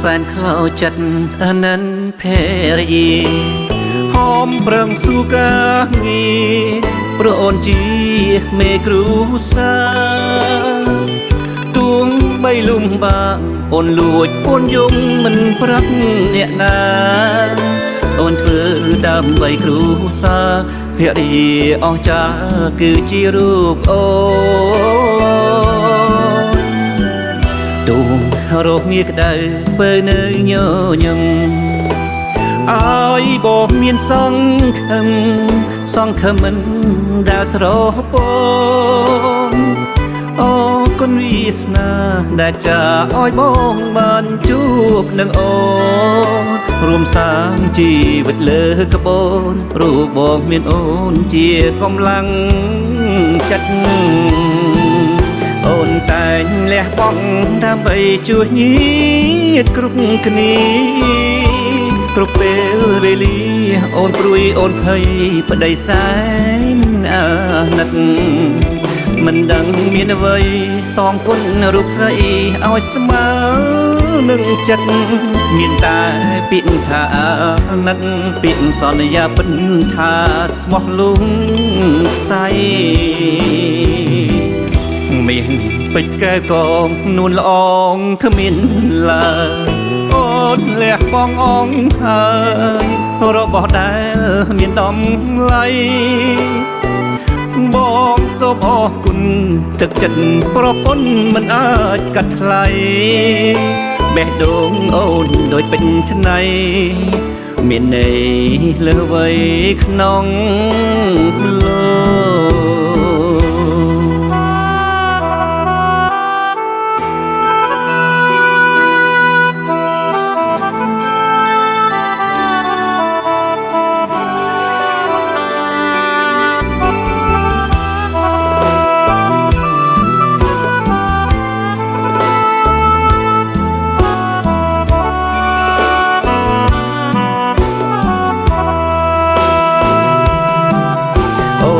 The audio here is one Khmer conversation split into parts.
សែនខោចិត្តអនិនភរិយាហមប្រឹងស៊ូកាងារព្រោះអូនជាមេគ្រូសាទួងបីលំបាកអូនលួចអូនយំមិនប្រាប់អ្នកណាអូនធ្វើដើម្បីគ្រូសាភរិយាអស់ចាគឺជារូបអូនទួងរោគងារក្តៅបើនៅញញឹមអើយបងមានសង្ឃឹមមិនដែលស្រពនអូគុណវាសនាដែលចាឲ្យបងបានជួបនឹងអូនរួមសាងជីវិតលើក្បូនព្រោះបងមានអូនជាកម្លាំងចិត្តអូនតែងលះបង់ដើម្បីជួយញាតិគ្រប់គ្នាគ្រប់ពេលវេលាអូនព្រួយអូនភ័យប្តីសែនអាណិតមិនដឹងមានអ្វីសងគុណរូបស្រីឲ្យស្មើនឹងចិត្តមានតែពាក្យថាអាណិតពាក្យសន្យាពិតថាស្មោះលងខ្សែមានពេជ្រកែកងនួនល្អងគ្មានឡើយអូនលះបងអងហើយរបស់ដែលមានដំឡៃបងសូមអរគុណទឹកចិត្តប្រពន្ធមិនអាចកាត់ថ្លៃបេះដូងអូនដូចពេញឆ្នៃមានន័យលើវ័យក្នុងលោ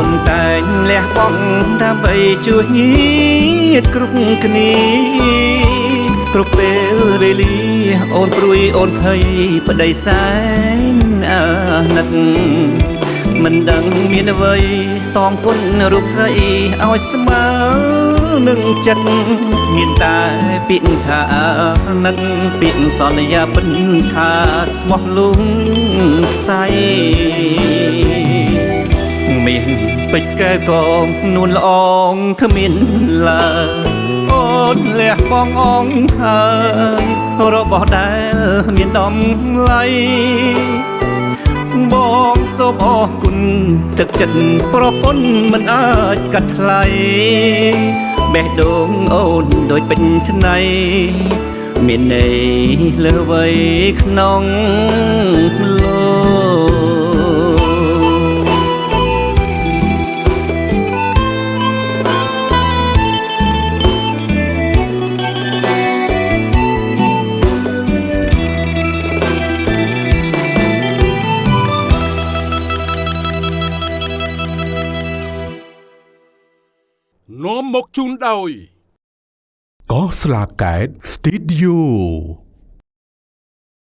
កតែងលះបង់ដើម្បីជួយញាតិគ្រប់គ្នាគ្រប់ពេលវេលាអូនព្រួយអូនភ័យប្តីសែនអាណិតមិនដឹងមានអ្វីសងគុណរូបស្រីឲ្យស្មើនឹងចិត្តមានតែពាក្យថាអាណិតពាក្យសន្យាពិតថាស្មោះលងខ្សែមានពេជ្រកែកងនួនល្អងគ្មានឡើយអូនលះបងអងហើយរបស់ដែលមានដំឡៃបងសូមអរគុណទឹកចិត្តប្រពន្ធមិនអាចកាត់ថ្លៃបេះដូងអូនដូចពេញឆ្នៃមានន័យលើវ័យក្នុងលោកនាំមកជូនដោយកោះស្លាកែត Studio